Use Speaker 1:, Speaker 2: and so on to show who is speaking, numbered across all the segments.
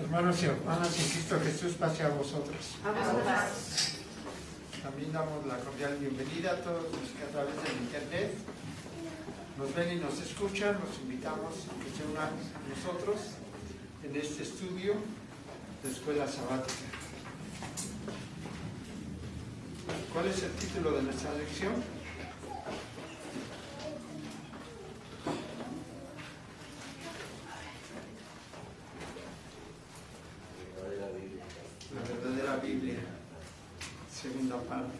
Speaker 1: Hermanos y hermanas en Cristo Jesús, pase a vosotros.
Speaker 2: Paz.
Speaker 1: También damos la cordial bienvenida a todos los que a través del internet nos ven y nos escuchan. Los invitamos a que se unan a nosotros en este estudio de Escuela Sabática. ¿Cuál es el título de nuestra lección? La verdadera Biblia, segunda parte.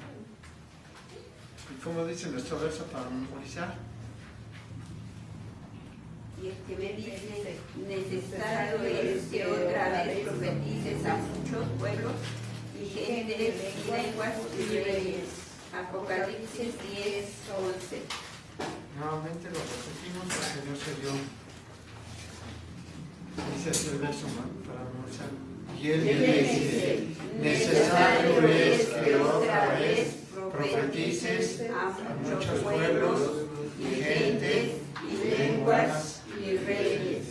Speaker 1: ¿Y cómo dice nuestro verso para memorizar?
Speaker 2: Y el que me dice, necesario es que otra vez profetices a muchos pueblos y gentes y lenguas y reyes. Apocalipsis 10:11.
Speaker 1: Nuevamente lo repetimos porque Dios se dio. Dice así el verso, ¿no? Para memorizar. Y él me dice, necesario es que otra vez profetices a muchos pueblos y gentes y lenguas
Speaker 2: y reyes.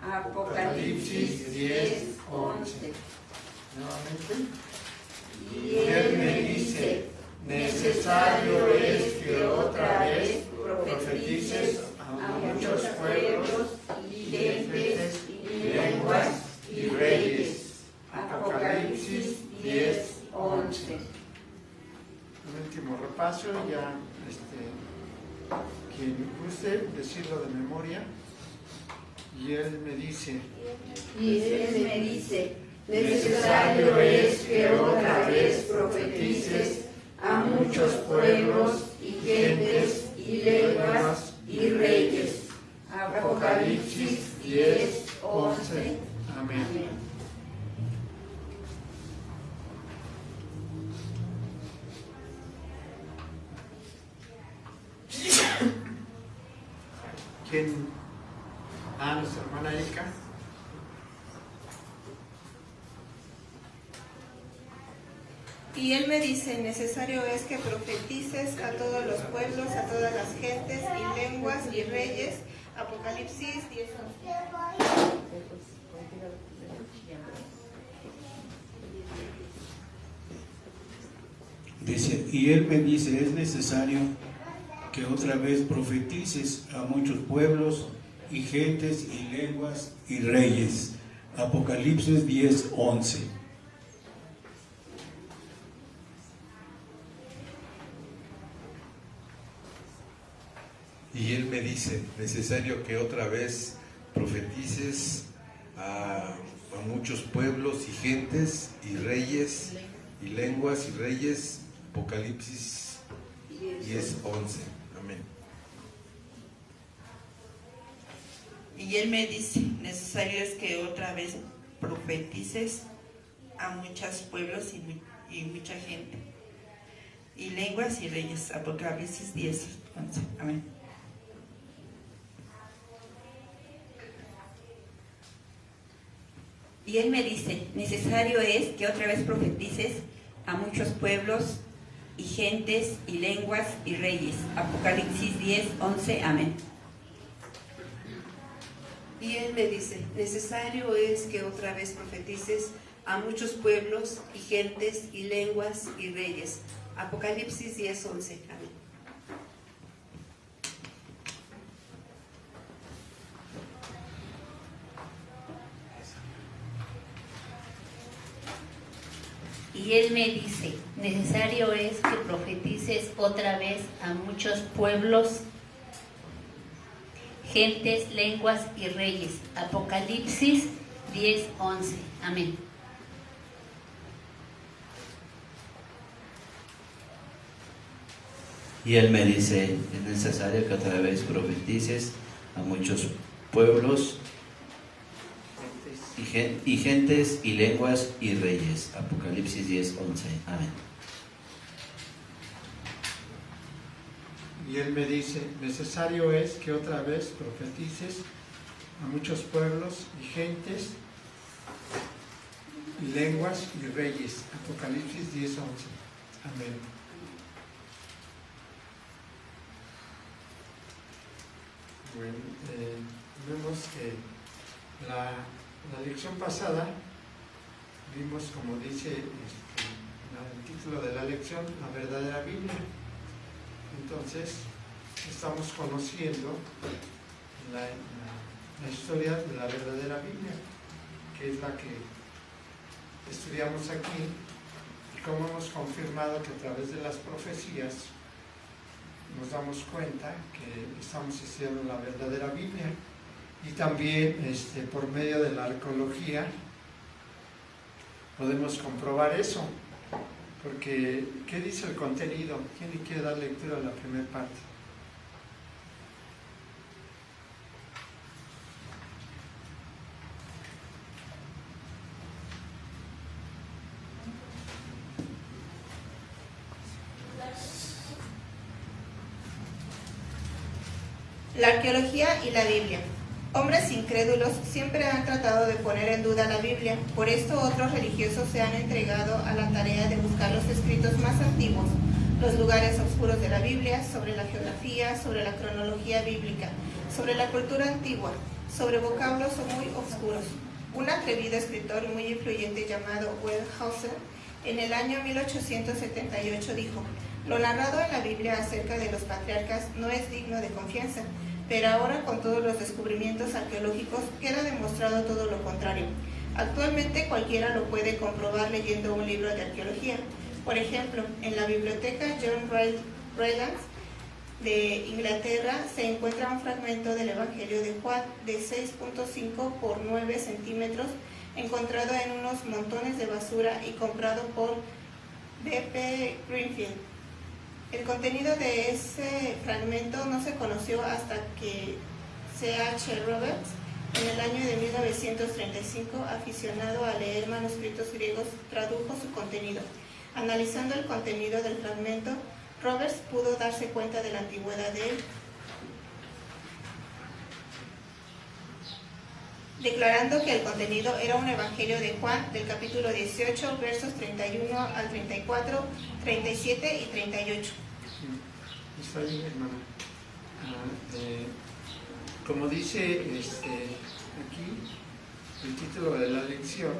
Speaker 2: Apocalipsis 10:11.
Speaker 1: Nuevamente.
Speaker 2: Y él me dice, necesario es que otra vez profetices a muchos pueblos y gentes y lenguas y reyes. Apocalipsis 10:11.
Speaker 1: Un último repaso, ya quien guste decirlo de memoria. Y él me dice,
Speaker 2: necesario es que otra vez profetices a muchos pueblos y gentes y lenguas y reyes. Apocalipsis 10:11.
Speaker 1: amén. ¿Quién? Nuestra hermana Erika.
Speaker 3: Y él me dice, necesario es que profetices a todos los pueblos, a todas las gentes y lenguas y reyes. Apocalipsis 10:11.
Speaker 4: Dice, y él me dice, es necesario que otra vez profetices a muchos pueblos y gentes y lenguas y reyes. Apocalipsis 10:11.
Speaker 5: Y él me dice, necesario que otra vez profetices a muchos pueblos y gentes y reyes y lenguas y reyes. Apocalipsis 10:11. Amén.
Speaker 6: Y él me dice, necesario es que otra vez profetices a muchos pueblos y mucha gente, y lenguas y reyes. Apocalipsis 10:11. Amén.
Speaker 2: Y él me dice, necesario es que otra vez profetices a muchos pueblos y gentes y lenguas y reyes. Apocalipsis 10:11. Amén.
Speaker 3: Y él me dice, necesario es que otra vez profetices a muchos pueblos y gentes y lenguas y reyes. Apocalipsis 10:11. Amén.
Speaker 7: Y él me dice, necesario es que profetices otra vez a muchos pueblos, gentes, lenguas y reyes. Apocalipsis 10:11. Amén.
Speaker 8: Y él me dice, es necesario que otra vez profetices a muchos pueblos y gentes y lenguas y reyes. Apocalipsis 10:11. Amén.
Speaker 1: Y él me dice, necesario es que otra vez profetices a muchos pueblos y gentes y lenguas y reyes. Apocalipsis 10:11. Amén. Bueno, vemos que la lección pasada vimos, como dice el título de la lección, la verdadera Biblia. Entonces, estamos conociendo la historia de la verdadera Biblia, que es la que estudiamos aquí, y como hemos confirmado que a través de las profecías nos damos cuenta que estamos estudiando la verdadera Biblia, y también por medio de la arqueología podemos comprobar eso, porque ¿qué dice el contenido? ¿Quién le quiere dar lectura a la primera parte?
Speaker 3: La arqueología y la Biblia. Hombres incrédulos siempre han tratado de poner en duda la Biblia, por esto otros religiosos se han entregado a la tarea de buscar los escritos más antiguos, los lugares oscuros de la Biblia, sobre la geografía, sobre la cronología bíblica, sobre la cultura antigua, sobre vocablos muy oscuros. Un atrevido escritor muy influyente llamado Wellhausen, en el año 1878 dijo: "Lo narrado en la Biblia acerca de los patriarcas no es digno de confianza, pero ahora con todos los descubrimientos arqueológicos queda demostrado todo lo contrario. Actualmente cualquiera lo puede comprobar leyendo un libro de arqueología. Por ejemplo, en la biblioteca John Rylands de Inglaterra se encuentra un fragmento del Evangelio de Juan de 6.5 por 9 centímetros encontrado en unos montones de basura y comprado por B.P. Greenfield. El contenido de ese fragmento no se conoció hasta que C.H. Roberts, en el año de 1935, aficionado a leer manuscritos griegos, tradujo su contenido. Analizando el contenido del fragmento, Roberts pudo darse cuenta de la antigüedad de él, declarando que el contenido era un evangelio de Juan del capítulo 18, versos 31 al 34, 37 y 38.
Speaker 1: Está bien, hermano. Como dice aquí el título de la lección,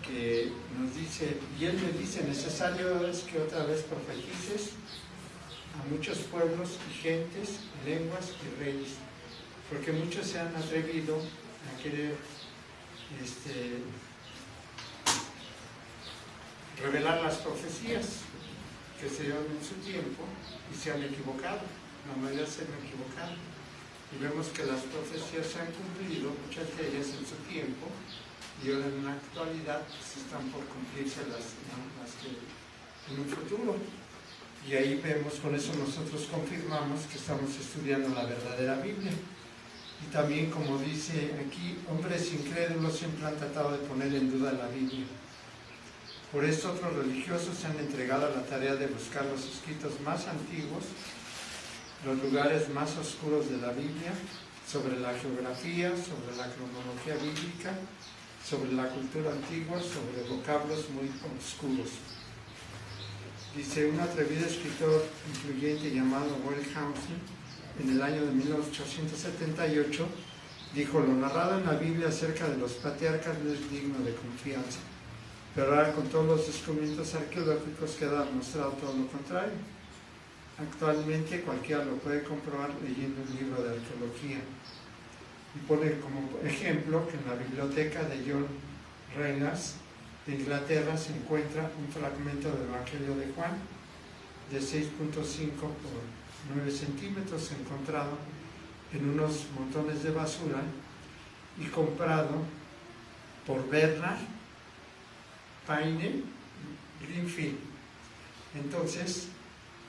Speaker 1: que nos dice, y él me dice: necesario es que otra vez profetices a muchos pueblos y gentes, lenguas y reyes, porque muchos se han atrevido a querer revelar las profecías que se dieron en su tiempo y se han equivocado, la mayoría se han equivocado, y vemos que las profecías se han cumplido, muchas de ellas en su tiempo, y ahora en la actualidad pues, están por cumplirse las que en un futuro. Y ahí vemos, con eso nosotros confirmamos que estamos estudiando la verdadera Biblia. Y también, como dice aquí, hombres incrédulos siempre han tratado de poner en duda la Biblia. Por esto otros religiosos se han entregado a la tarea de buscar los escritos más antiguos, los lugares más oscuros de la Biblia, sobre la geografía, sobre la cronología bíblica, sobre la cultura antigua, sobre vocablos muy oscuros. Dice, un atrevido escritor influyente llamado Wellhausen, en el año de 1878, dijo: lo narrado en la Biblia acerca de los patriarcas no es digno de confianza, pero ahora con todos los descubrimientos arqueológicos queda demostrado todo lo contrario. Actualmente cualquiera lo puede comprobar leyendo un libro de arqueología. Y pone como ejemplo que en la biblioteca de John Rylands de Inglaterra se encuentra un fragmento del Evangelio de Juan de 6.5 por 9 centímetros encontrado en unos montones de basura y comprado por Bernard Payne Greenfield. Entonces,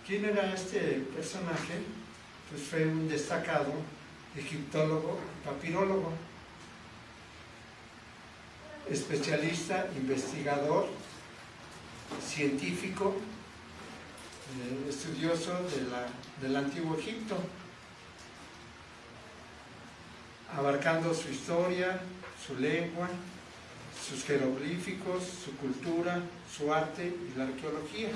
Speaker 1: ¿quién era este personaje? Pues fue un destacado egiptólogo, papirólogo, especialista, investigador, científico, estudioso del antiguo Egipto, abarcando su historia, su lengua, sus jeroglíficos, su cultura, su arte y la arqueología.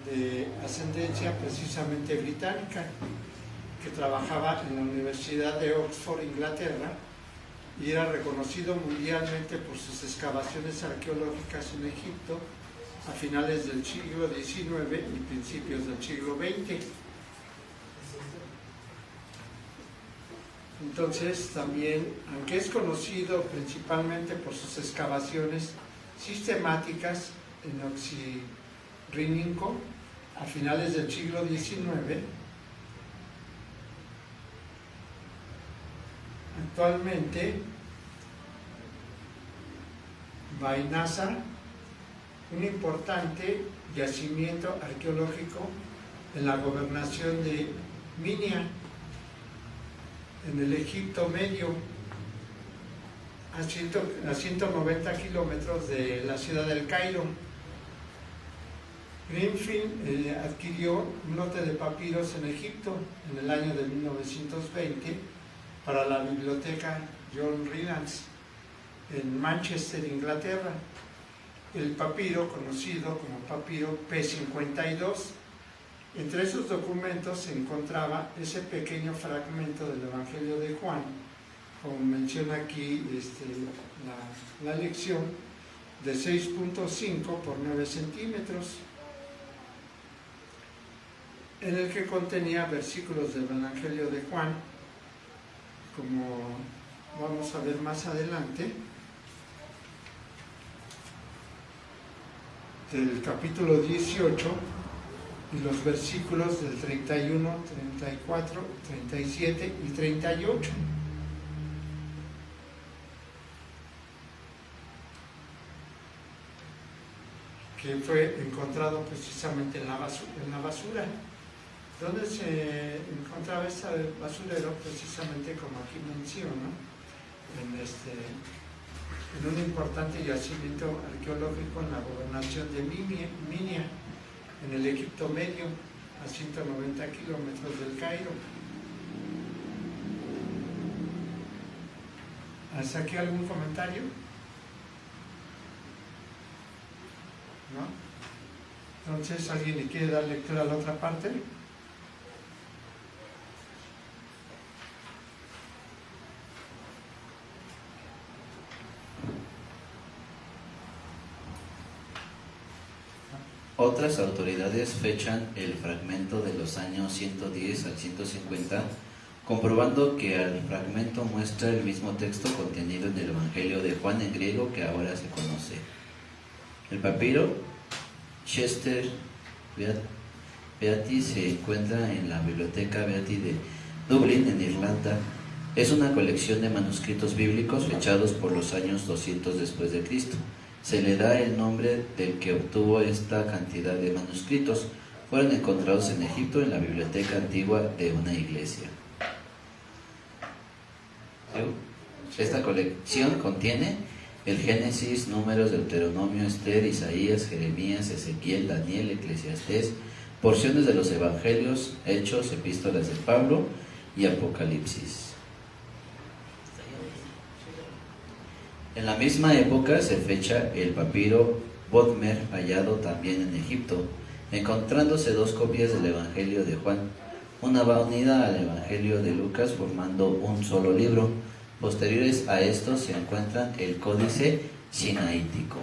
Speaker 1: De ascendencia precisamente británica, que trabajaba en la Universidad de Oxford, Inglaterra, y era reconocido mundialmente por sus excavaciones arqueológicas en Egipto a finales del siglo XIX y principios del siglo XX. Entonces también, aunque es conocido principalmente por sus excavaciones sistemáticas en Oxirrinco a finales del siglo XIX, actualmente Vainasa, un importante yacimiento arqueológico en la gobernación de Minia, en el Egipto Medio, a 190 kilómetros de la ciudad del Cairo. Greenfield adquirió un lote de papiros en Egipto en el año de 1920 para la biblioteca John Rylands en Manchester, Inglaterra. El papiro, conocido como papiro P52, entre esos documentos se encontraba ese pequeño fragmento del Evangelio de Juan, como menciona aquí la lección, de 6.5 por 9 centímetros, en el que contenía versículos del Evangelio de Juan, como vamos a ver más adelante, del capítulo 18 y los versículos del 31, 34, 37 y 38. Que fue encontrado precisamente en la basura. ¿Dónde se encontraba esta basurero? Precisamente como aquí menciono, en un importante yacimiento arqueológico en la gobernación de Minia, en el Egipto Medio, a 190 kilómetros del Cairo. ¿Hasta aquí algún comentario? ¿No? Entonces, ¿alguien le quiere dar lectura a la otra parte?
Speaker 8: Otras autoridades fechan el fragmento de los años 110 al 150, comprobando que el fragmento muestra el mismo texto contenido en el Evangelio de Juan en griego que ahora se conoce. El papiro Chester Beatty se encuentra en la Biblioteca Beatty de Dublín, en Irlanda. Es una colección de manuscritos bíblicos fechados por los años 200 después de Cristo. Se le da el nombre del que obtuvo esta cantidad de manuscritos. Fueron encontrados en Egipto en la biblioteca antigua de una iglesia. Esta colección contiene el Génesis, Números, Deuteronomio, Esther, Isaías, Jeremías, Ezequiel, Daniel, Eclesiastés, porciones de los Evangelios, Hechos, Epístolas de Pablo y Apocalipsis. En la misma época se fecha el papiro Bodmer, hallado también en Egipto, encontrándose dos copias del Evangelio de Juan. Una va unida al Evangelio de Lucas formando un solo libro. Posteriores a esto se encuentran el Códice Sinaítico.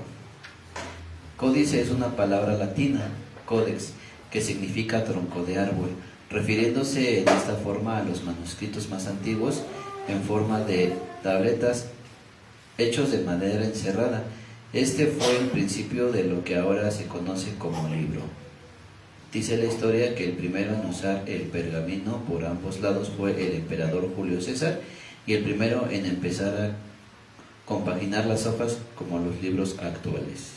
Speaker 8: Códice es una palabra latina, codex, que significa tronco de árbol, refiriéndose en esta forma a los manuscritos más antiguos en forma de tabletas hechos de madera encerrada. Este fue el principio de lo que ahora se conoce como libro. Dice la historia que el primero en usar el pergamino por ambos lados fue el emperador Julio César, y el primero en empezar a compaginar las hojas como los libros actuales.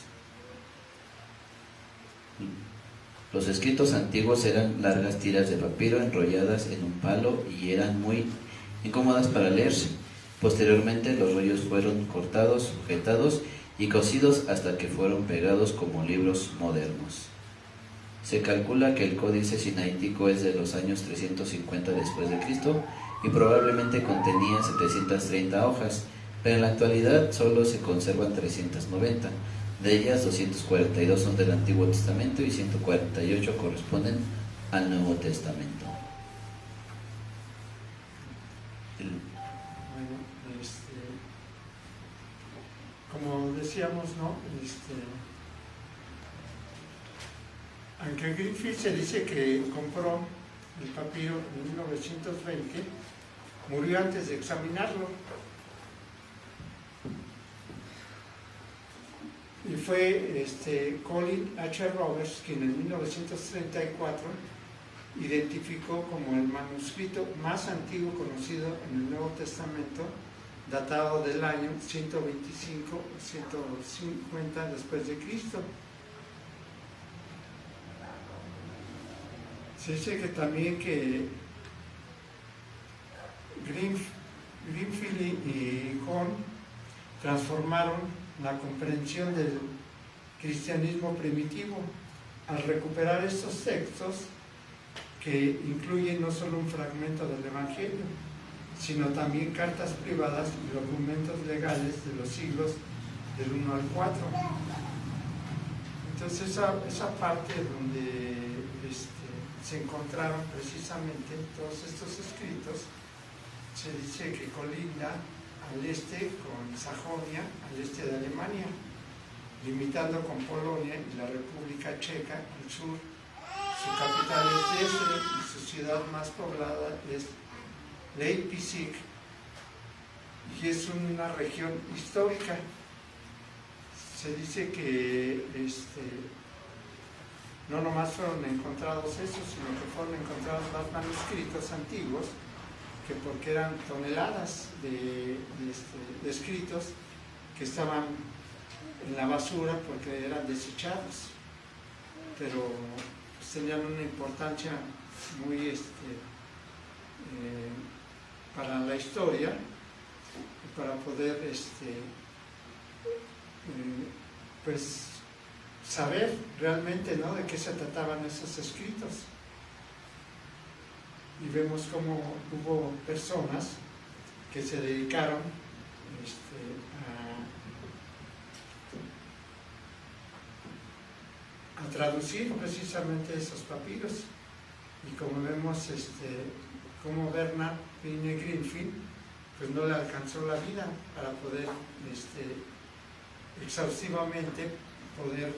Speaker 8: Los escritos antiguos eran largas tiras de papiro enrolladas en un palo y eran muy incómodas para leerse. Posteriormente los rollos fueron cortados, sujetados y cosidos hasta que fueron pegados como libros modernos. Se calcula que el Códice Sinaítico es de los años 350 después de Cristo y probablemente contenía 730 hojas, pero en la actualidad solo se conservan 390. De ellas, 242 son del Antiguo Testamento y 148 corresponden al Nuevo Testamento.
Speaker 1: como decíamos, ¿no? Aunque Greenfield se dice que compró el papiro en 1920, murió antes de examinarlo. Y fue Colin H. Roberts quien en 1934 identificó como el manuscrito más antiguo conocido en el Nuevo Testamento, datado del año 125 o 150 después de Cristo. Se dice que también que Greenfield y Cohn transformaron la comprensión del cristianismo primitivo al recuperar estos textos que incluyen no solo un fragmento del Evangelio, sino también cartas privadas y documentos legales de los siglos del 1 al 4. Entonces esa parte donde se encontraron precisamente todos estos escritos, se dice que colinda al este con Sajonia, al este de Alemania, limitando con Polonia y la República Checa al sur. Su capital es Dresde y su ciudad más poblada es Leipzig, y es una región histórica. Se dice que no nomás fueron encontrados esos, sino que fueron encontrados más manuscritos antiguos, que porque eran toneladas de escritos que estaban en la basura porque eran desechados, pero pues, tenían una importancia muy para la historia y para poder pues saber realmente, ¿no?, de qué se trataban esos escritos. Y vemos cómo hubo personas que se dedicaron a traducir precisamente esos papiros. Y como vemos, como Bernard Payne Greenfield pues no le alcanzó la vida para poder exhaustivamente poder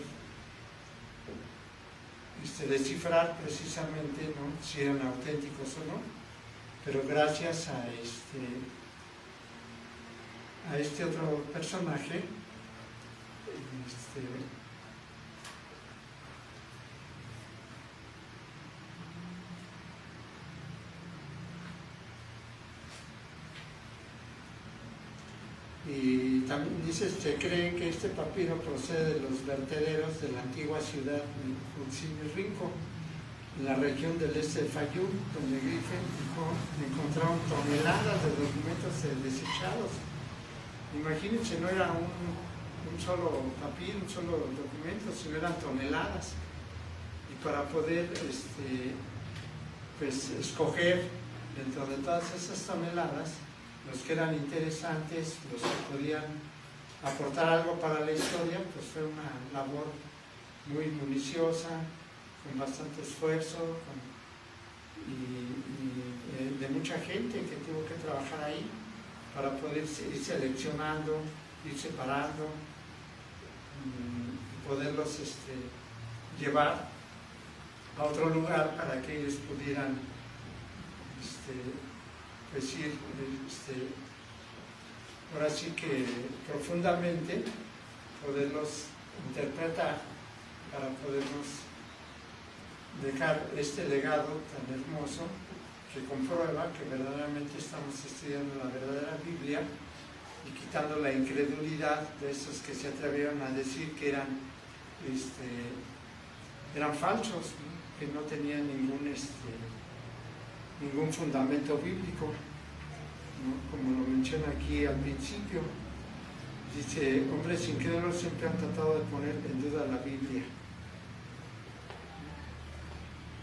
Speaker 1: descifrar precisamente, ¿no?, si eran auténticos o no, pero gracias a este otro personaje, y también dice, se cree que este papiro procede de los vertederos de la antigua ciudad de Huitzilinco, en la región del este de Fayum, donde Griffin encontraron toneladas de documentos desechados. Imagínense, no era un solo papiro, un solo documento, sino eran toneladas. Y para poder pues, escoger dentro de todas esas toneladas los que eran interesantes, los que podían aportar algo para la historia, pues fue una labor muy minuciosa, con bastante esfuerzo y de mucha gente que tuvo que trabajar ahí para poder ir seleccionando, ir separando y poderlos llevar a otro lugar para que ellos pudieran pues ir ahora sí que profundamente poderlos interpretar para podernos dejar este legado tan hermoso que comprueba que verdaderamente estamos estudiando la verdadera Biblia y quitando la incredulidad de esos que se atrevieron a decir que eran falsos, ¿no?, que no tenían ningún fundamento bíblico, ¿no?, como lo menciona aquí al principio. Dice, hombres incrédulos siempre han tratado de poner en duda la Biblia,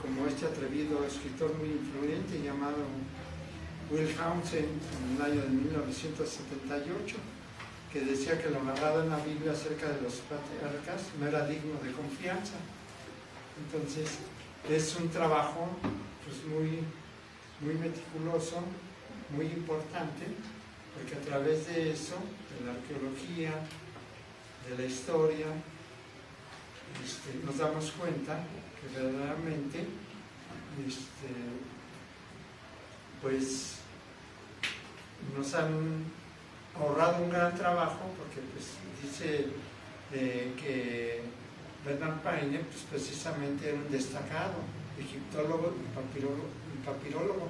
Speaker 1: como este atrevido escritor muy influyente llamado Will Housen en el año de 1978, que decía que lo narrado en la Biblia acerca de los patriarcas no era digno de confianza. Entonces es un trabajo pues muy meticuloso, muy importante, porque a través de eso, de la arqueología, de la historia, nos damos cuenta que verdaderamente pues nos han ahorrado un gran trabajo, porque pues dice que Bernard Paine pues precisamente era un destacado egiptólogo y papirólogo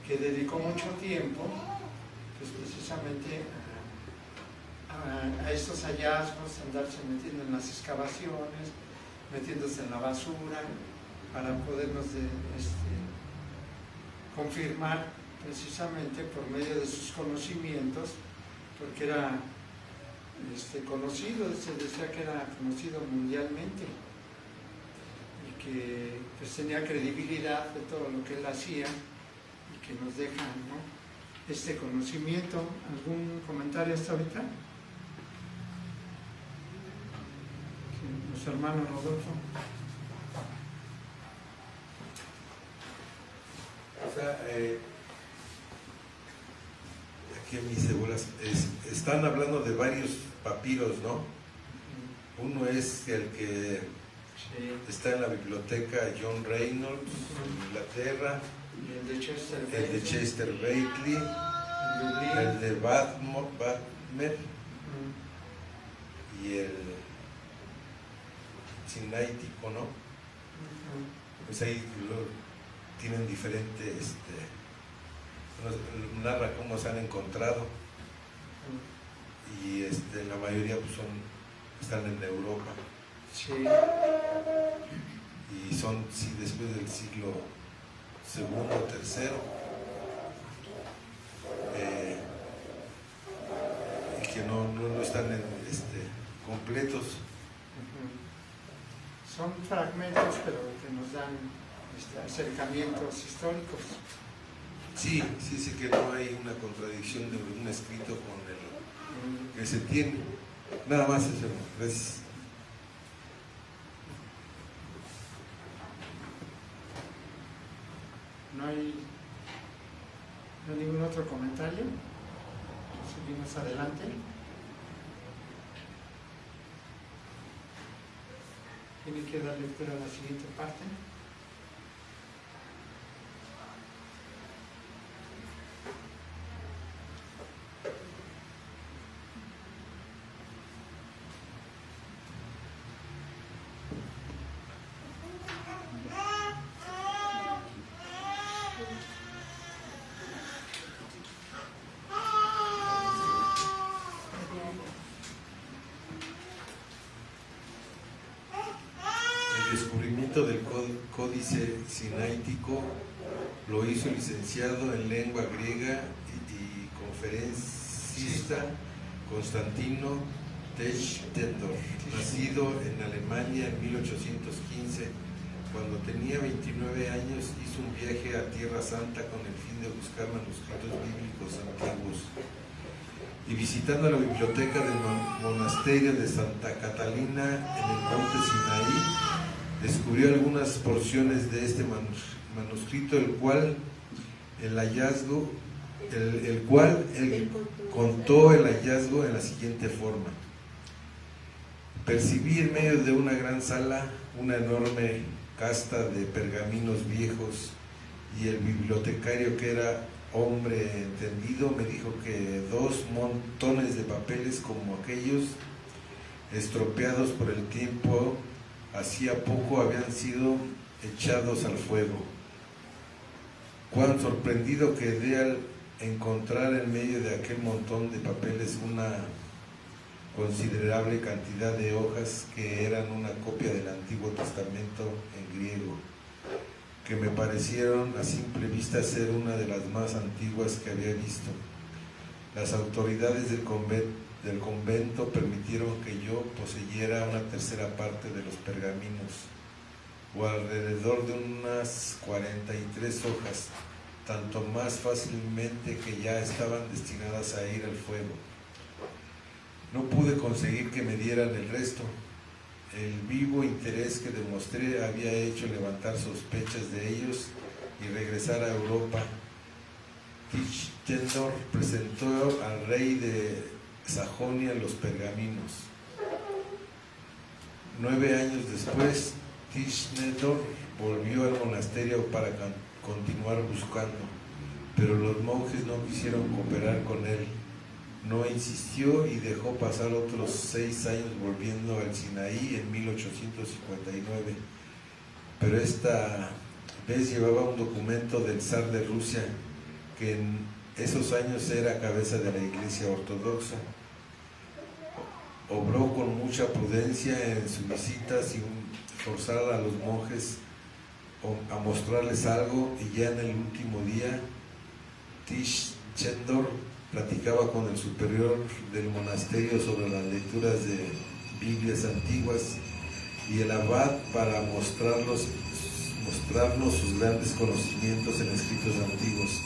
Speaker 1: que dedicó mucho tiempo pues precisamente a estos hallazgos, andarse metiendo en las excavaciones, metiéndose en la basura para podernos confirmar precisamente por medio de sus conocimientos, porque era conocido, se decía que era conocido mundialmente y que pues tenía credibilidad de todo lo que él hacía y que nos deja, ¿no?, este conocimiento. ¿Algún comentario hasta ahorita? Nuestro hermano Rodolfo.
Speaker 5: O sea, aquí en mis cebolas están hablando de varios papiros, ¿no? Uno es el que está en la biblioteca John Reynolds, en Inglaterra,
Speaker 1: Y el
Speaker 5: de Chester Beatley, el de Badmer y el Sinaítico, ¿no? Pues ahí tienen diferentes, narra cómo se han encontrado, y la mayoría pues están en Europa.
Speaker 1: Sí.
Speaker 5: Y son, sí, después del siglo II o III, y que no están completos.
Speaker 1: Son fragmentos, pero que nos dan acercamientos históricos.
Speaker 5: Sí, que no hay una contradicción de un escrito con el que se tiene. Nada más eso, gracias.
Speaker 1: ¿No hay ningún otro comentario? Seguimos adelante. Tiene que dar lectura a la siguiente parte.
Speaker 5: El descubrimiento del códice sinaítico lo hizo el licenciado en lengua griega y conferencista Constantino Techtendorf, nacido en Alemania en 1815. Cuando tenía 29 años hizo un viaje a Tierra Santa con el fin de buscar manuscritos bíblicos antiguos, y visitando la biblioteca del monasterio de Santa Catalina en el monte Sinaí, descubrió algunas porciones de este manuscrito, el cual él contó el hallazgo en la siguiente forma: percibí en medio de una gran sala una enorme casta de pergaminos viejos, y el bibliotecario, que era hombre entendido, me dijo que 2 montones de papeles como aquellos, estropeados por el tiempo, hacía poco habían sido echados al fuego. Cuán sorprendido quedé al encontrar en medio de aquel montón de papeles una considerable cantidad de hojas que eran una copia del Antiguo Testamento en griego, que me parecieron a simple vista ser una de las más antiguas que había visto. Las autoridades del convento permitieron que yo poseyera una tercera parte de los pergaminos, o alrededor de unas 43 hojas, tanto más fácilmente que ya estaban destinadas a ir al fuego. No pude conseguir que me dieran el resto. El vivo interés que demostré había hecho levantar sospechas de ellos y regresar a Europa. Tischendorf presentó al rey de Sajonia los pergaminos. 9 años después, Tischendorf volvió al monasterio para continuar buscando, pero los monjes no quisieron cooperar con él. No insistió y dejó pasar otros 6 años volviendo al Sinaí en 1859. Pero esta vez llevaba un documento del zar de Rusia, que en esos años era cabeza de la Iglesia Ortodoxa. Obró con mucha prudencia en su visita sin forzar a los monjes a mostrarles algo, y ya en el último día Tischendorf platicaba con el superior del monasterio sobre las lecturas de Biblias antiguas, y el abad, para mostrarnos sus grandes conocimientos en escritos antiguos,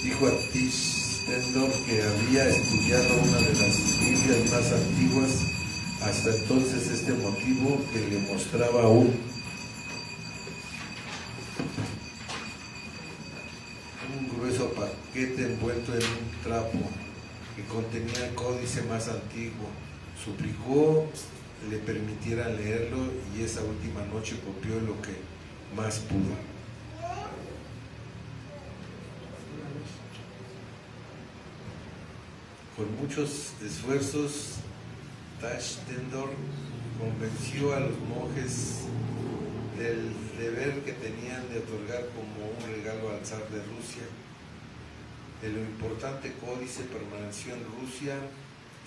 Speaker 5: dijo a Tischendorf que había estudiado una de las Biblias más antiguas hasta entonces. Este motivo que le mostraba un grueso paquete envuelto en un trapo que contenía el códice más antiguo. Suplicó le permitieran leerlo, y esa última noche copió lo que más pudo. Con muchos esfuerzos, Tischendorf convenció a los monjes del deber que tenían de otorgar como un regalo al zar de Rusia. De lo importante códice permaneció en Rusia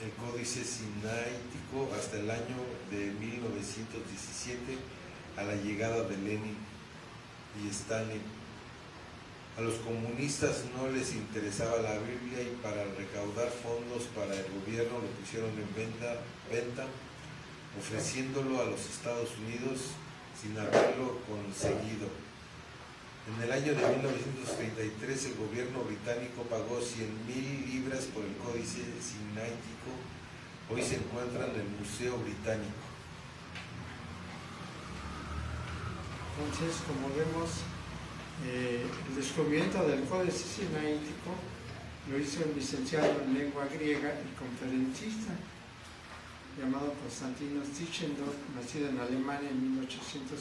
Speaker 5: el códice sinaítico hasta el año de 1917, a la llegada de Lenin y Stalin. A los comunistas no les interesaba la Biblia, y para recaudar fondos para el gobierno lo pusieron en venta, ofreciéndolo a los Estados Unidos sin haberlo conseguido. En el año de 1933 el gobierno británico pagó 100.000 libras por el códice sinaítico. Hoy se encuentra en el Museo Británico.
Speaker 1: Entonces, como vemos, el descubrimiento del códice sinaítico lo hizo un licenciado en lengua griega y conferencista llamado Constantino Tischendorf, nacido en Alemania en 1815.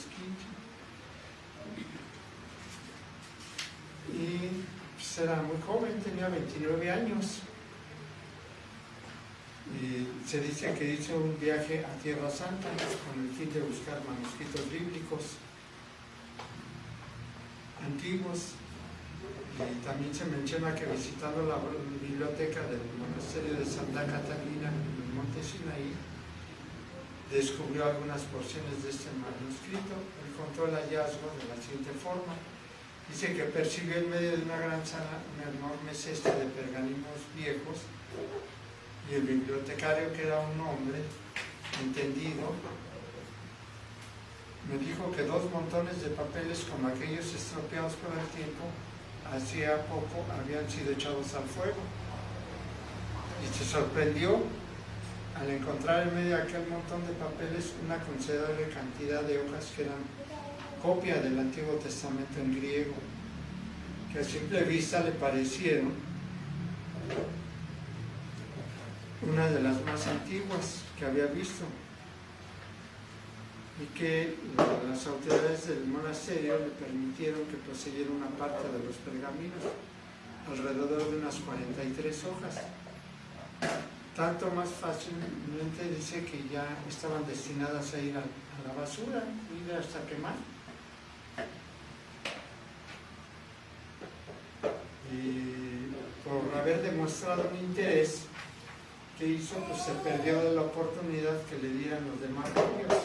Speaker 1: Y pues era muy joven, tenía 29 años. Y se dice que hizo un viaje a Tierra Santa con el fin de buscar manuscritos bíblicos antiguos, y también se menciona que visitando la biblioteca del monasterio de Santa Catalina en el monte Sinaí, descubrió algunas porciones de este manuscrito. Él contó el hallazgo de la siguiente forma. Dice que percibió en medio de una gran sala una enorme cesta de pergaminos viejos, y el bibliotecario, que era un hombre entendido, me dijo que 2 montones de papeles como aquellos estropeados por el tiempo hacía poco habían sido echados al fuego, y se sorprendió al encontrar en medio de aquel montón de papeles una considerable cantidad de hojas que eran copia del Antiguo Testamento en griego, que a simple vista le parecieron una de las más antiguas que había visto, y que las autoridades del monasterio le permitieron que poseyera una parte de los pergaminos, alrededor de unas 43 hojas. Tanto más fácilmente dice que ya estaban destinadas a ir a la basura, ir hasta quemar. Y por haber demostrado un interés que hizo, pues se perdió de la oportunidad que le dieran los demás copias,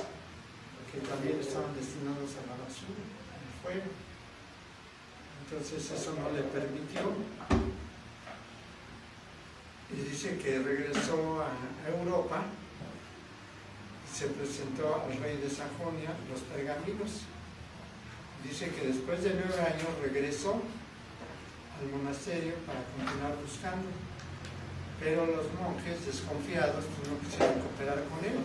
Speaker 1: que también estaban destinados a la basura, al fuego. Entonces eso no le permitió. Y dice que regresó a Europa, se presentó al rey de Sajonia los pergaminos. Dice que después de 9 años regresó al monasterio para continuar buscando, pero los monjes, desconfiados, pues no quisieron cooperar con él.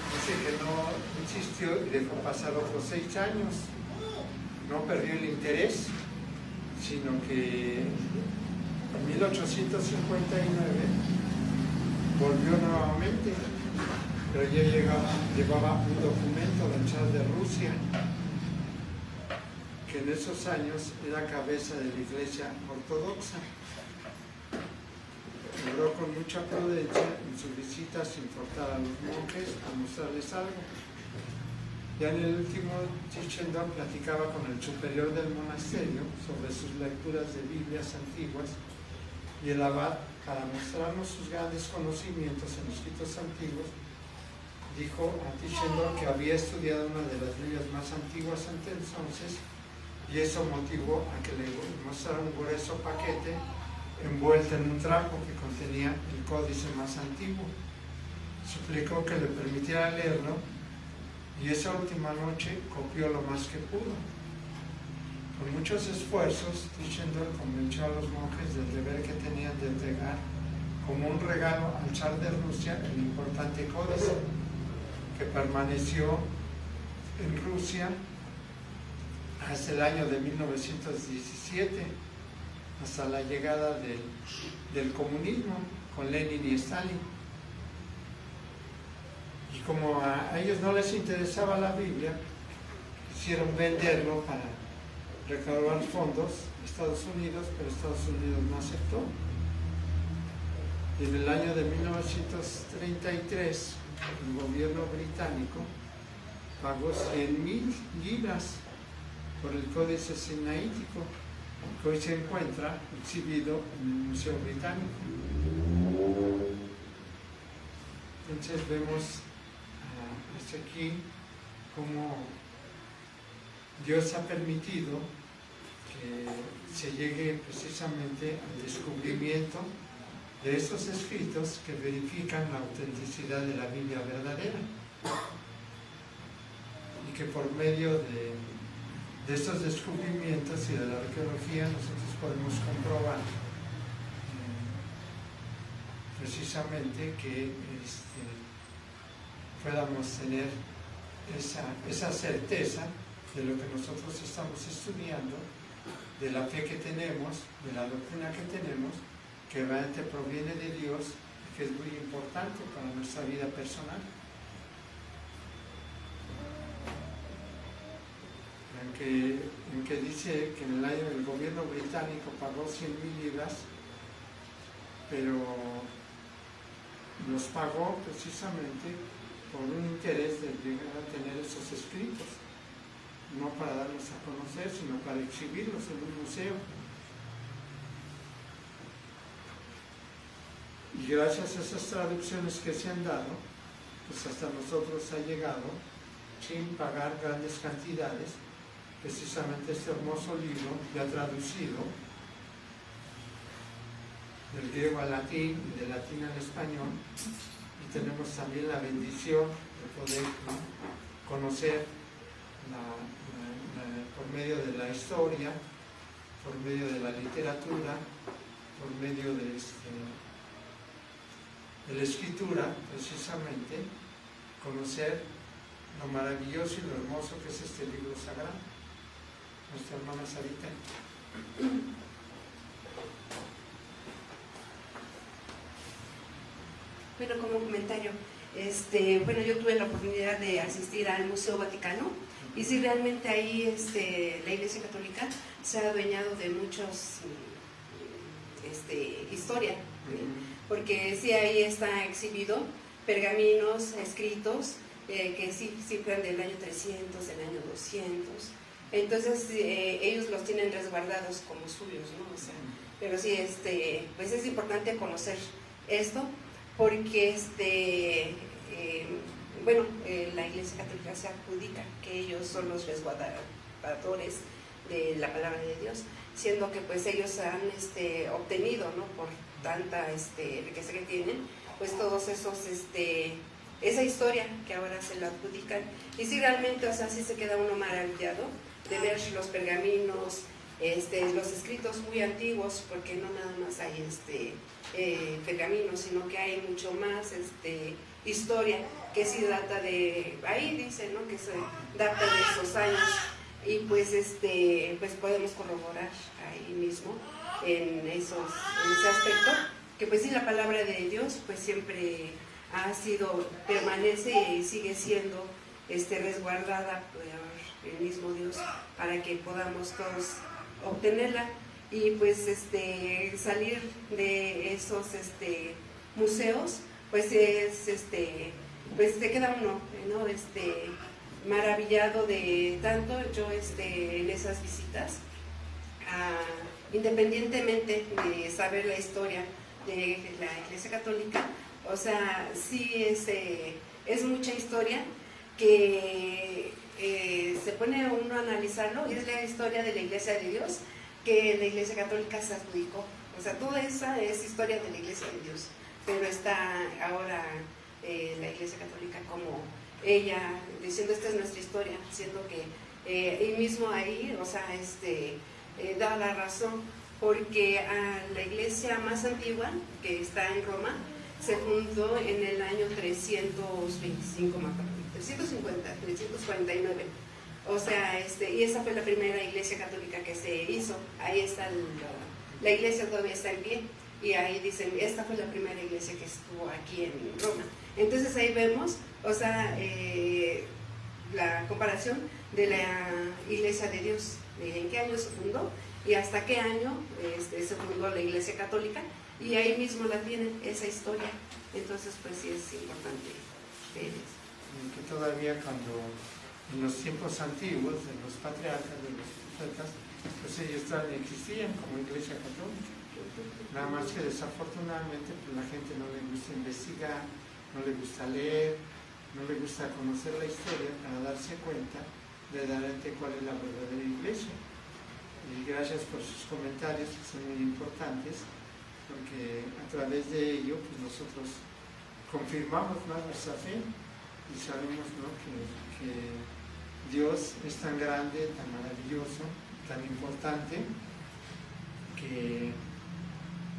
Speaker 1: Dice que no insistió y dejó pasar otros 6 años. No perdió el interés, sino que en 1859 volvió nuevamente, pero ya llevaba un documento del Zar de Rusia, que en esos años era cabeza de la Iglesia Ortodoxa. Logró con mucha prudencia en su visita sin forzar a los monjes a mostrarles algo. Ya en el último, Tischendorf platicaba con el superior del monasterio sobre sus lecturas de Biblias antiguas, y el abad, para mostrarnos sus grandes conocimientos en los escritos antiguos, dijo a Tischendorf que había estudiado una de las Biblias más antiguas hasta entonces, y eso motivó a que le mostrara un grueso paquete envuelto en un trapo que contenía el códice más antiguo. Suplicó que le permitiera leerlo, y esa última noche copió lo más que pudo. Con muchos esfuerzos, Tischendorf convenció a los monjes del deber que tenían de entregar como un regalo al Zar de Rusia el importante códice, que permaneció en Rusia hasta el año de 1917, hasta la llegada del comunismo con Lenin y Stalin. Y como a ellos no les interesaba la Biblia, quisieron venderlo para recaudar fondos a Estados Unidos, pero Estados Unidos no aceptó. Y en el año de 1933, el gobierno británico pagó 100.000 libras por el códice sinaítico, que hoy se encuentra exhibido en el Museo Británico. Entonces vemos hasta aquí cómo Dios ha permitido que se llegue precisamente al descubrimiento de esos escritos que verifican la autenticidad de la Biblia verdadera, y que por medio de estos descubrimientos y de la arqueología nosotros podemos comprobar precisamente que podamos tener esa certeza de lo que nosotros estamos estudiando, de la fe que tenemos, de la doctrina que tenemos, que realmente proviene de Dios y que es muy importante para nuestra vida personal. En que dice que en el año el gobierno británico pagó 100.000 libras, pero los pagó precisamente por un interés de llegar a tener esos escritos, no para darlos a conocer, sino para exhibirlos en un museo. Y gracias a esas traducciones que se han dado, pues hasta nosotros ha llegado, sin pagar grandes cantidades, precisamente este hermoso libro ya traducido del griego al latín y del latín al español, y tenemos también la bendición de poder conocer por medio de la historia, por medio de la literatura, por medio de la escritura, precisamente conocer lo maravilloso y lo hermoso que es este libro sagrado. Nuestra hermana Sarita.
Speaker 3: Bueno, como comentario, bueno, yo tuve la oportunidad de asistir al Museo Vaticano, y sí, realmente ahí la Iglesia Católica se ha adueñado de muchos historia, porque sí, ahí está exhibido pergaminos escritos que sí fueron del año 300, del año 200. Entonces ellos los tienen resguardados como suyos, ¿no? O sea, pero sí, pues es importante conocer esto, porque bueno, la Iglesia Católica se adjudica que ellos son los resguardadores de la palabra de Dios, siendo que pues ellos han obtenido, ¿no? Por tanta riqueza que tienen, pues todos esos esa historia que ahora se la adjudican. Y sí, realmente, o sea, sí se queda uno maravillado de ver los pergaminos, los escritos muy antiguos, porque no nada más hay pergaminos, sino que hay mucho más historia que sí data de, ahí dice, ¿no? Que se data de esos años.
Speaker 9: y pues pues podemos corroborar ahí mismo en ese aspecto, que pues sí, la palabra de Dios pues siempre ha sido, permanece y sigue siendo resguardada por el mismo Dios para que podamos todos obtenerla. Y pues salir de esos museos, pues es pues se queda uno, ¿no? Maravillado de tanto. Yo en esas visitas, independientemente de saber la historia de la Iglesia Católica, o sea, sí es mucha historia que se pone uno a analizarlo, y es la historia de la Iglesia de Dios que la Iglesia Católica se adjudicó. O sea, toda esa es historia de la Iglesia de Dios, pero está ahora la Iglesia Católica como ella diciendo esta es nuestra historia, siendo que él mismo ahí, o sea, da la razón, porque a la iglesia más antigua, que está en Roma, se fundó en el año 325, 349. O sea, y esa fue la primera iglesia católica que se hizo. Ahí está la iglesia, todavía está en pie, y ahí dicen, esta fue la primera iglesia que estuvo aquí en Roma. Entonces ahí vemos, o sea, la comparación de la Iglesia de Dios, de en qué año se fundó y hasta qué año se fundó la Iglesia Católica, y ahí mismo la tienen, esa historia. Entonces pues sí es importante ver eso.
Speaker 1: Que todavía cuando en los tiempos antiguos, de los patriarcas, de los profetas, pues ellos todavía existían como Iglesia Católica. Nada más que desafortunadamente pues la gente no le gusta investigar, no le gusta leer, no le gusta conocer la historia para darse cuenta verdaderamente cuál es la verdadera iglesia. Y gracias por sus comentarios, que son muy importantes, porque a través de ello pues nosotros confirmamos más nuestra fe y sabemos, ¿no?, que Dios es tan grande, tan maravilloso, tan importante, que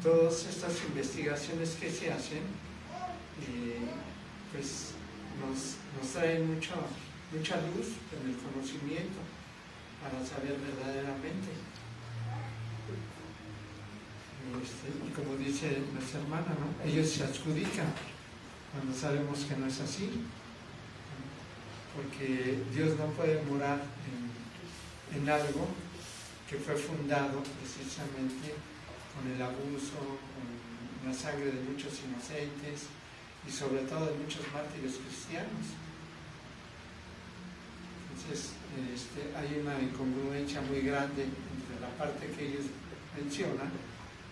Speaker 1: todas estas investigaciones que se hacen pues nos traen mucha luz en el conocimiento para saber verdaderamente. Y como dice nuestra hermana, ¿no?, ellos se adjudican cuando sabemos que no es así, porque Dios no puede morar en algo que fue fundado precisamente con el abuso, con la sangre de muchos inocentes y sobre todo de muchos mártires cristianos. Entonces hay una incongruencia muy grande entre la parte que ellos mencionan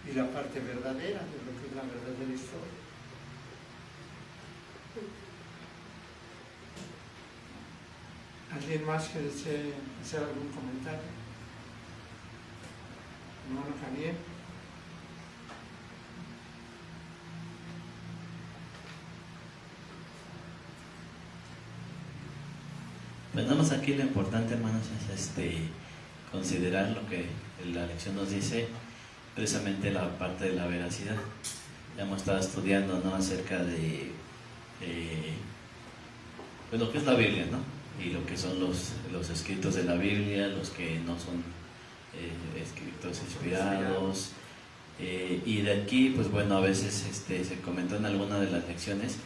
Speaker 1: y la parte verdadera de lo que es la verdadera historia. ¿Alguien más que desee hacer algún comentario? Hermano Javier.
Speaker 8: Pues nada más aquí lo importante, hermanos, es considerar lo que la lección nos dice, precisamente la parte de la veracidad. Ya hemos estado estudiando, ¿no?, acerca de pues lo que es la Biblia, ¿no?, y lo que son los escritos de la Biblia, los que no son escritos inspirados. Y de aquí, pues bueno, a veces se comentó en alguna de las lecciones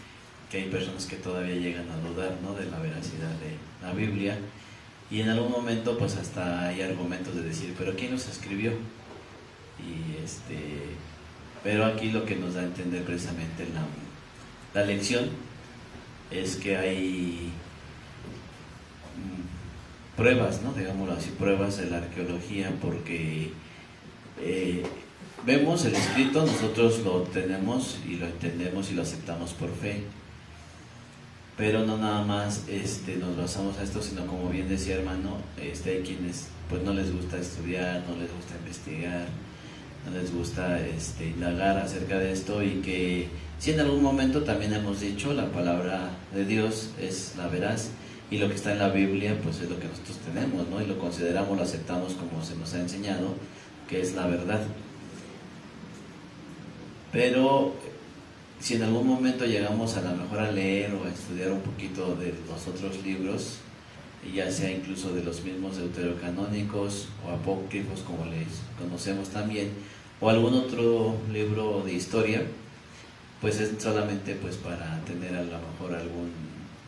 Speaker 8: que hay personas que todavía llegan a dudar, ¿no?, de la veracidad de la Biblia, y en algún momento pues hasta hay argumentos de decir, pero ¿quién los escribió? Pero aquí lo que nos da a entender precisamente la lección es que hay pruebas, ¿no?, digámoslo así, pruebas de la arqueología, porque vemos el escrito, nosotros lo tenemos y lo entendemos y lo aceptamos por fe, pero no nada más nos basamos a esto, sino como bien decía hermano, hay quienes pues no les gusta estudiar, no les gusta investigar, no les gusta indagar acerca de esto, y que si en algún momento también hemos dicho, la palabra de Dios es la veraz, y lo que está en la Biblia pues es lo que nosotros tenemos, ¿no?, y lo consideramos, lo aceptamos como se nos ha enseñado, que es la verdad. Pero si en algún momento llegamos a lo mejor a leer o a estudiar un poquito de los otros libros, ya sea incluso de los mismos deuterocanónicos o apócrifos, como les conocemos también, o algún otro libro de historia, pues es solamente pues para tener a lo mejor algún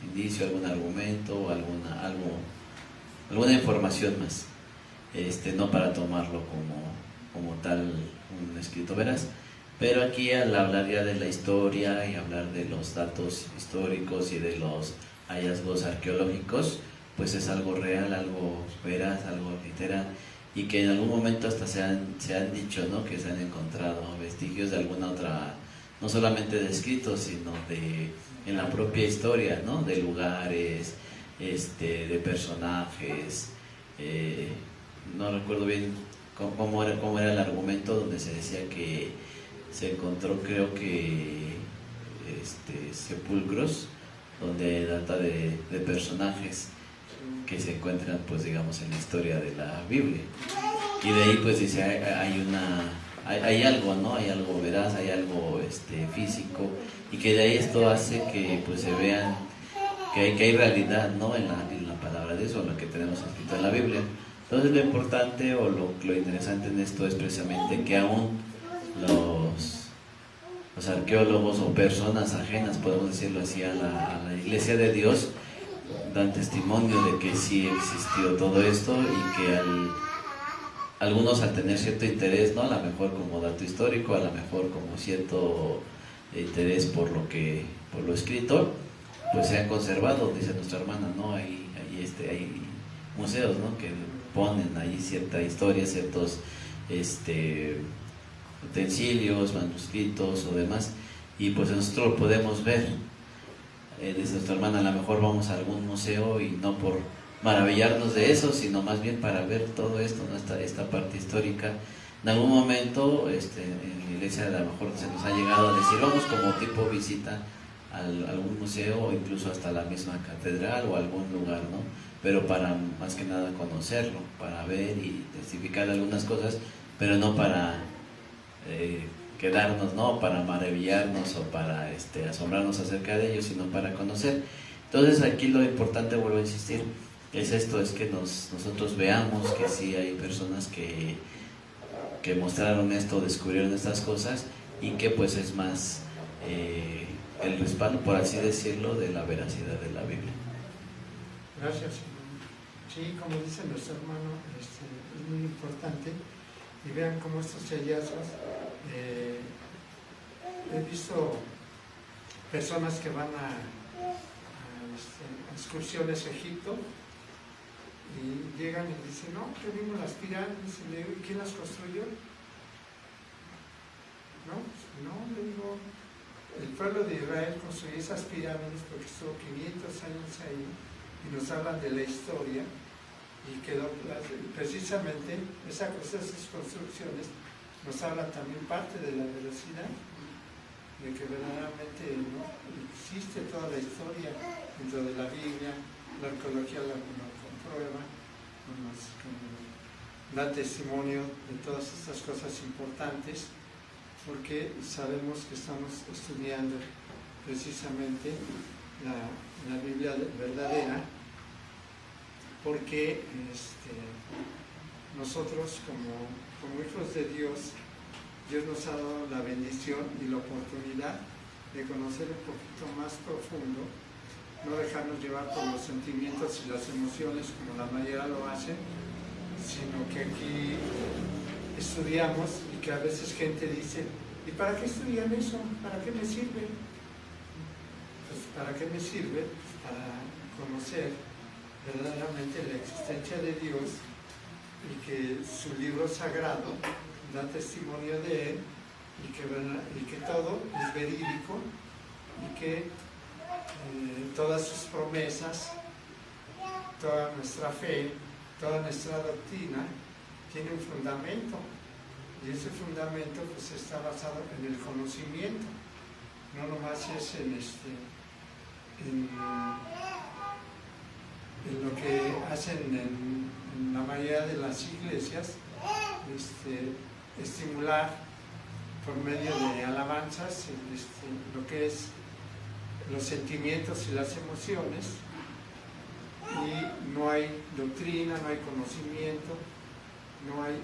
Speaker 8: indicio, algún argumento o alguna información más, no para tomarlo como tal un escrito veraz. Pero aquí, al hablar ya de la historia y hablar de los datos históricos y de los hallazgos arqueológicos, pues es algo real, algo veraz, algo literal, y que en algún momento hasta se han dicho, ¿no?, que se han encontrado vestigios de alguna otra, no solamente de escritos, sino en la propia historia, ¿no?, de lugares, de personajes. No recuerdo bien cómo era el argumento, donde se decía que se encontró, creo que sepulcros donde data de personajes que se encuentran, pues digamos, en la historia de la Biblia, y de ahí pues dice hay algo, ¿no?, hay algo veraz, hay algo físico, y que de ahí esto hace que pues se vean que hay realidad, ¿no?, en la palabra de Dios, o lo que tenemos escrito en la Biblia. Entonces lo importante o lo interesante en esto es precisamente que aún los arqueólogos o personas ajenas, podemos decirlo así, a la Iglesia de Dios, dan testimonio de que sí existió todo esto, y que algunos, al tener cierto interés, ¿no?, a lo mejor como dato histórico, a lo mejor como cierto interés por lo escrito, pues se han conservado. Dice nuestra hermana, ¿no?, hay museos, ¿no?, que ponen ahí cierta historia, ciertos utensilios, manuscritos o demás, y pues nosotros lo podemos ver. Dice nuestra hermana, a lo mejor vamos a algún museo y no por maravillarnos de eso, sino más bien para ver todo esto, ¿no?, esta parte histórica. En algún momento en la iglesia a lo mejor se nos ha llegado a decir, vamos como tipo visita a algún museo, o incluso hasta la misma catedral o algún lugar, ¿no?, pero para más que nada conocerlo, para ver y testificar algunas cosas, pero no para quedarnos, ¿no?, para maravillarnos o para asombrarnos acerca de ellos, sino para conocer. Entonces aquí lo importante, vuelvo a insistir, es esto, es que nosotros veamos que sí hay personas que mostraron esto, descubrieron estas cosas, y que pues es más el respaldo, por así decirlo, de la veracidad de la Biblia.
Speaker 1: Gracias. Sí, como dice nuestro hermano, es muy importante. Y vean cómo estos hallazgos, he visto personas que van a excursiones a Egipto, y llegan y dicen, no, que vimos las pirámides, y le digo, ¿quién las construyó? No, le digo, el pueblo de Israel construyó esas pirámides porque estuvo 500 años ahí, y nos hablan de la historia, y quedó precisamente esas construcciones nos hablan también parte de la veracidad, de que verdaderamente, ¿no?, existe toda la historia dentro de la Biblia. La arqueología lo comprueba, nos da testimonio de todas estas cosas importantes, porque sabemos que estamos estudiando precisamente la Biblia verdadera, porque nosotros como hijos de Dios, Dios nos ha dado la bendición y la oportunidad de conocer un poquito más profundo, no dejarnos llevar por los sentimientos y las emociones como la mayoría lo hacen, sino que aquí estudiamos, y que a veces gente dice, ¿y para qué estudian eso? ¿Para qué me sirve? Pues ¿para qué me sirve? Pues para conocer verdaderamente la existencia de Dios, y que su libro sagrado da testimonio de él, y que todo es verídico, y que todas sus promesas, toda nuestra fe, toda nuestra doctrina tiene un fundamento, y ese fundamento pues está basado en el conocimiento, no nomás es en lo que hacen en la mayoría de las iglesias, estimular por medio de alabanzas lo que es los sentimientos y las emociones, y no hay doctrina, no hay conocimiento, no hay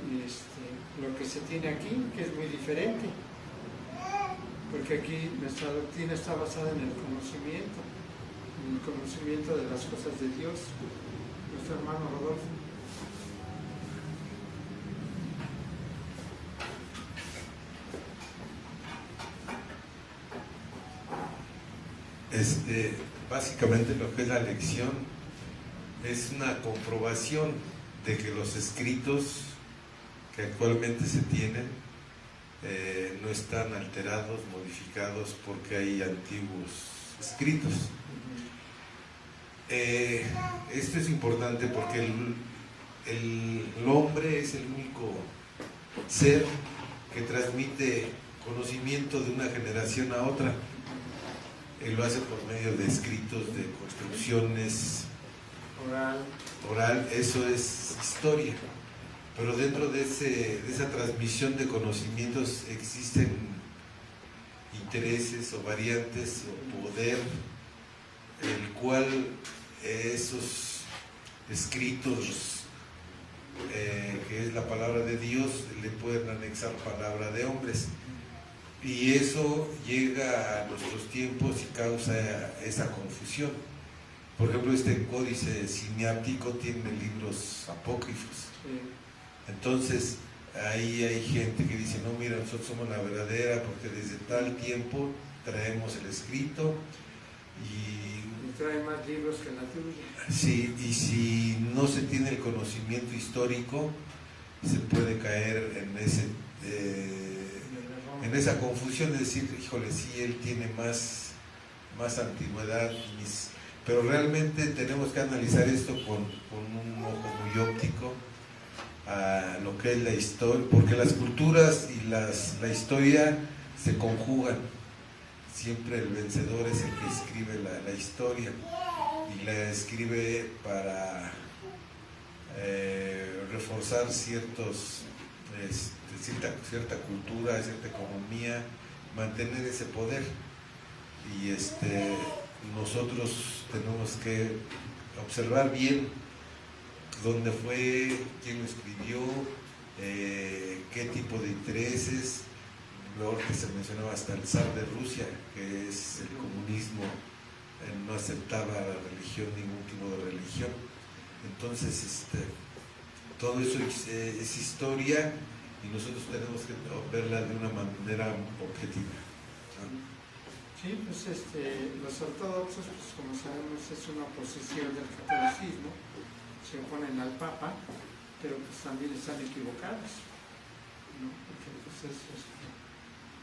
Speaker 1: lo que se tiene aquí, que es muy diferente, porque aquí nuestra doctrina está basada en el conocimiento de las cosas de Dios. Nuestro hermano Rodolfo.
Speaker 5: Básicamente lo que es la lección es una comprobación de que los escritos que actualmente se tienen no están alterados, modificados, porque hay antiguos escritos. Esto es importante porque el hombre es el único ser que transmite conocimiento de una generación a otra. Él lo hace por medio de escritos, de construcciones, oral, eso es historia. Pero dentro de esa transmisión de conocimientos existen intereses o variantes o poder, el cual esos escritos, que es la palabra de Dios, le pueden anexar palabra de hombres. Y eso llega a nuestros tiempos y causa esa confusión. Por ejemplo, este códice siniáptico tiene libros apócrifos. Entonces, ahí hay gente que dice, no, mira, nosotros somos la verdadera porque desde tal tiempo traemos el escrito y
Speaker 1: trae más libros que la tuya.
Speaker 5: Sí, y si no se tiene el conocimiento histórico, se puede caer en esa confusión de decir, híjole, sí, él tiene más antigüedad, pero realmente tenemos que analizar esto con un ojo muy óptico a lo que es la historia, porque las culturas y la historia se conjugan. Siempre el vencedor es el que escribe la historia y la escribe para reforzar cierta cultura, cierta economía, mantener ese poder. Y nosotros tenemos que observar bien dónde fue, quién lo escribió, qué tipo de intereses. Luego que se mencionaba hasta el zar de Rusia, que es el comunismo, no aceptaba la religión, ningún tipo de religión. Entonces, todo eso es historia y nosotros tenemos que verla de una manera objetiva.
Speaker 1: Sí, pues los ortodoxos, pues como sabemos, es una oposición del catolicismo, se oponen al Papa, pero pues también están equivocados, ¿no? Porque pues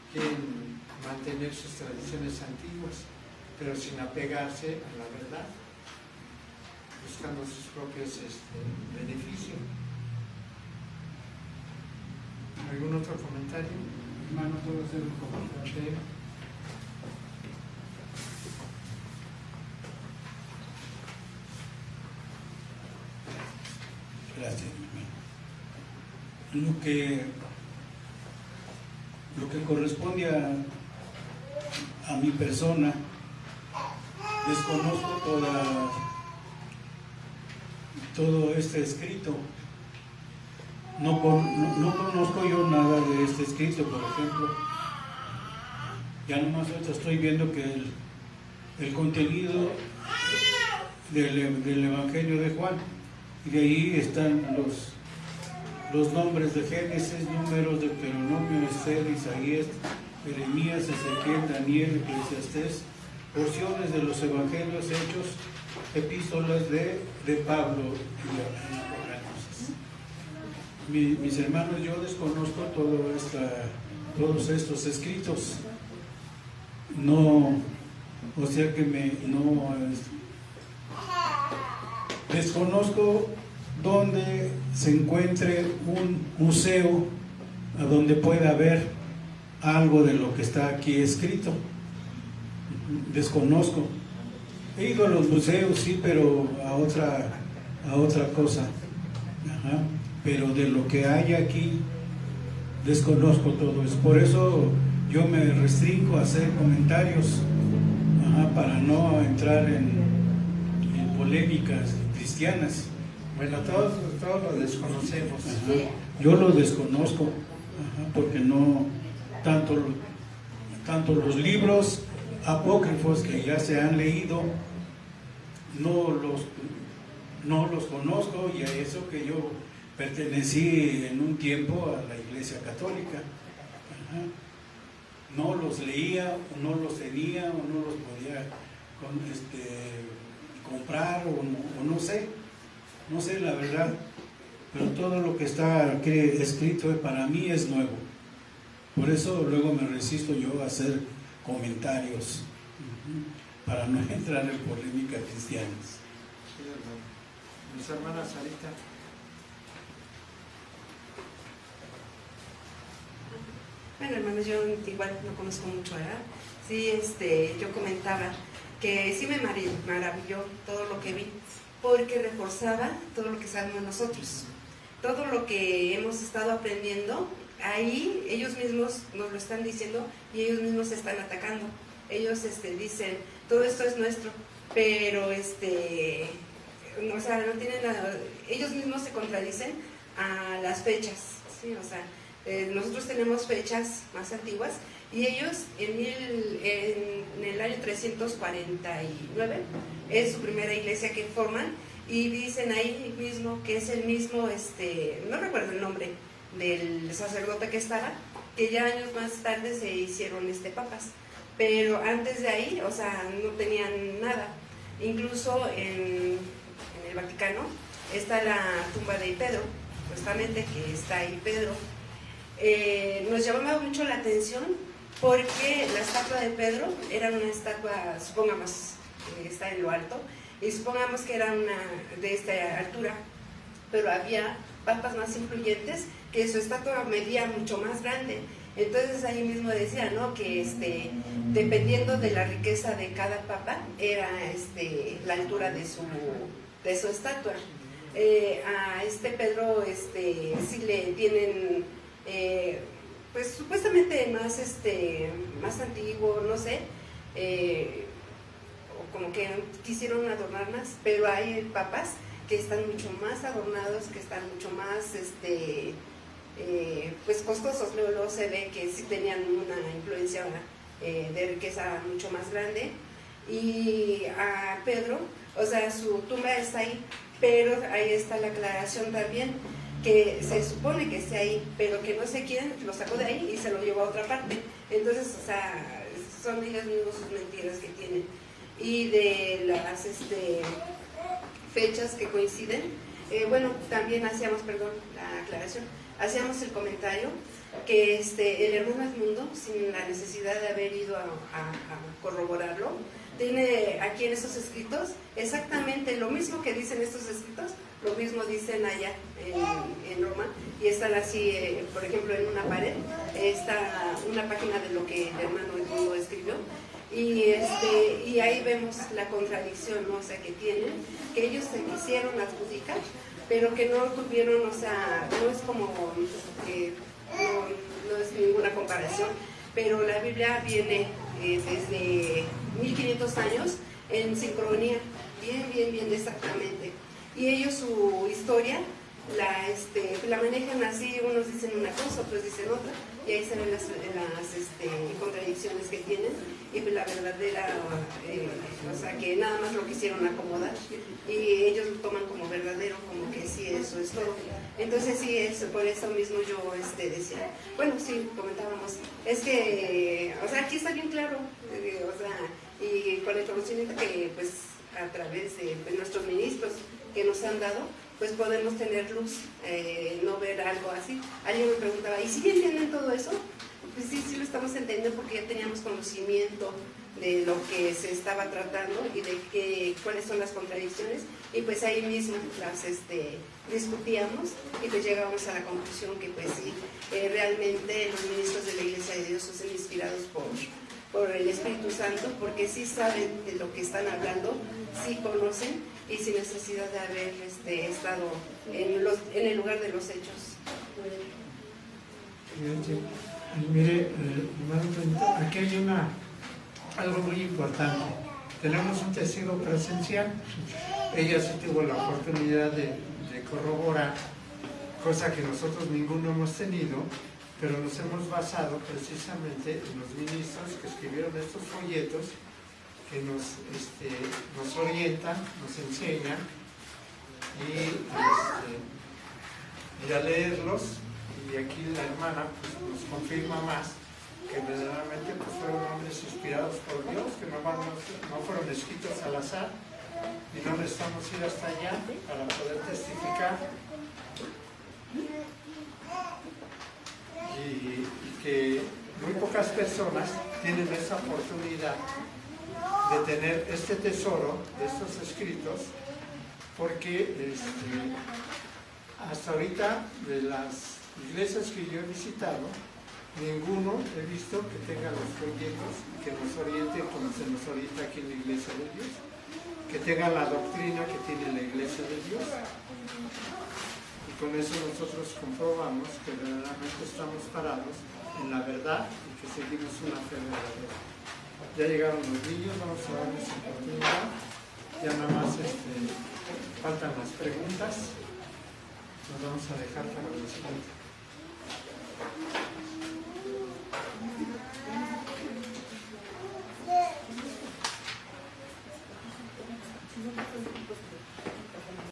Speaker 1: quieren mantener sus tradiciones antiguas, pero sin apegarse a la verdad, buscando sus propios beneficios. ¿Algún otro comentario?
Speaker 10: Hermano, ¿puedo hacer un comentario?
Speaker 1: Sí.
Speaker 4: Gracias. Lo que corresponde a mi persona, desconozco todo este escrito. No conozco yo nada de este escrito, por ejemplo. Ya nomás ahorita estoy viendo que el contenido del Evangelio de Juan, y de ahí están los nombres de Génesis, números de Deuteronomio, Esther, Isaías, Jeremías, Ezequiel, Daniel, Eclesiastés, porciones de los Evangelios, Hechos, epístolas de Pablo y Apocalipsis. Mis hermanos, yo desconozco todos estos escritos. No, o sea que desconozco donde se encuentre un museo a donde pueda haber algo de lo que está aquí escrito. Desconozco. He ido a los museos, sí, pero a otra cosa. Ajá. Pero de lo que hay aquí, desconozco todo eso. Por eso yo me restringo a hacer comentarios, para no entrar en polémicas cristianas.
Speaker 1: Bueno, todos lo desconocemos.
Speaker 4: Ajá. Yo lo desconozco, ajá, porque no, tanto los libros apócrifos que ya se han leído, no los conozco, y a eso que yo pertenecí en un tiempo a la Iglesia Católica. Ajá. No los leía, o no los tenía, o no los podía comprar, o no sé la verdad, pero todo lo que está escrito para mí es nuevo. Por eso luego me resisto yo a hacer comentarios, para no entrar en polémicas cristianas.
Speaker 1: Mis hermanas Sarita.
Speaker 9: Bueno, hermanos, yo igual no conozco mucho, ¿verdad? Sí, yo comentaba que sí me maravilló todo lo que vi, porque reforzaba todo lo que sabemos nosotros. Todo lo que hemos estado aprendiendo, ahí ellos mismos nos lo están diciendo y ellos mismos se están atacando. Ellos dicen, todo esto es nuestro, pero o sea, no tienen nada. Ellos mismos se contradicen a las fechas, ¿sí? O sea, nosotros tenemos fechas más antiguas y ellos en el año 349 es su primera iglesia que forman, y dicen ahí mismo que es el mismo, no recuerdo el nombre del sacerdote que estaba, que ya años más tarde se hicieron papas, pero antes de ahí, o sea, no tenían nada. Incluso en el Vaticano está la tumba de Pedro, justamente, que está ahí Pedro. Nos llamaba mucho la atención porque la estatua de Pedro era una estatua, supongamos, está en lo alto, y supongamos que era una de esta altura, pero había papas más influyentes que su estatua medía mucho más grande. Entonces ahí mismo decía, ¿no?, que dependiendo de la riqueza de cada papa era la altura de su estatua. A Pedro sí le tienen pues supuestamente más antiguo, no sé, o como que quisieron adornar más, pero hay papas que están mucho más adornados, que están mucho más pues costosos. Luego se ve que sí tenían una influencia de riqueza mucho más grande. Y a Pedro, o sea, su tumba está ahí, pero ahí está la aclaración también, que se supone que esté ahí, pero que no sé quién lo sacó de ahí y se lo llevó a otra parte. Entonces, o sea, son ellos mismos sus mentiras que tienen. Y de las fechas que coinciden, bueno, también hacíamos, perdón, la aclaración, hacíamos el comentario que el hermano Edmundo, sin la necesidad de haber ido a corroborarlo, tiene aquí en esos escritos exactamente lo mismo que dicen estos escritos, lo mismo dicen allá en Roma, y están así, por ejemplo, en una pared, está una página de lo que el hermano Edmundo escribió, y ahí vemos la contradicción, ¿no? O sea, que tienen, que ellos se quisieron adjudicar, pero que no tuvieron, o sea, no es como, no es ninguna comparación, pero la Biblia viene desde 1500 años en sincronía, bien exactamente, y ellos su historia la manejan así, unos dicen una cosa, otros dicen otra, y ahí se ven las contradicciones que tienen, y la verdadera, o sea, que nada más lo quisieron acomodar, y ellos lo toman como verdadero, como que sí, eso es todo. Entonces sí, por eso mismo yo decía, bueno, sí, comentábamos, es que, o sea, aquí está bien claro, o sea, y con el conocimiento que, pues, a través de nuestros ministros que nos han dado, pues podemos tener luz, no ver algo así. Alguien me preguntaba, ¿y si entienden todo eso? Pues sí lo estamos entendiendo, porque ya teníamos conocimiento de lo que se estaba tratando y de cuáles son las contradicciones, y pues ahí mismo las discutíamos, y pues llegamos a la conclusión que pues sí, realmente los ministros de la Iglesia de Dios son inspirados por el Espíritu Santo, porque sí saben de lo que están hablando, sí conocen, y sin necesidad de haber estado en el lugar de los hechos.
Speaker 10: Mire, hermano, aquí hay algo muy importante.
Speaker 1: tenemos un testigo presencial. Ella sí tuvo la oportunidad de corroborar, cosa que nosotros ninguno hemos tenido, pero nos hemos basado precisamente en los ministros que escribieron estos folletos que nos orientan, nos enseñan y al leerlos, y aquí la hermana pues, nos confirma más que verdaderamente pues, fueron hombres inspirados por Dios, que no fueron escritos al azar, y no necesitamos ir hasta allá para poder testificar, y que muy pocas personas tienen esa oportunidad de tener este tesoro de estos escritos, porque hasta ahorita de las iglesias que yo he visitado, ninguno he visto que tenga los folletos que nos oriente como se nos orienta aquí en la Iglesia de Dios, que tenga la doctrina que tiene la Iglesia de Dios. Y con eso nosotros comprobamos que verdaderamente estamos parados en la verdad y que seguimos una fe verdadera. Ya llegaron los niños, vamos a darles oportunidad. Ya nada más faltan las preguntas. Nos vamos a dejar para la siguiente.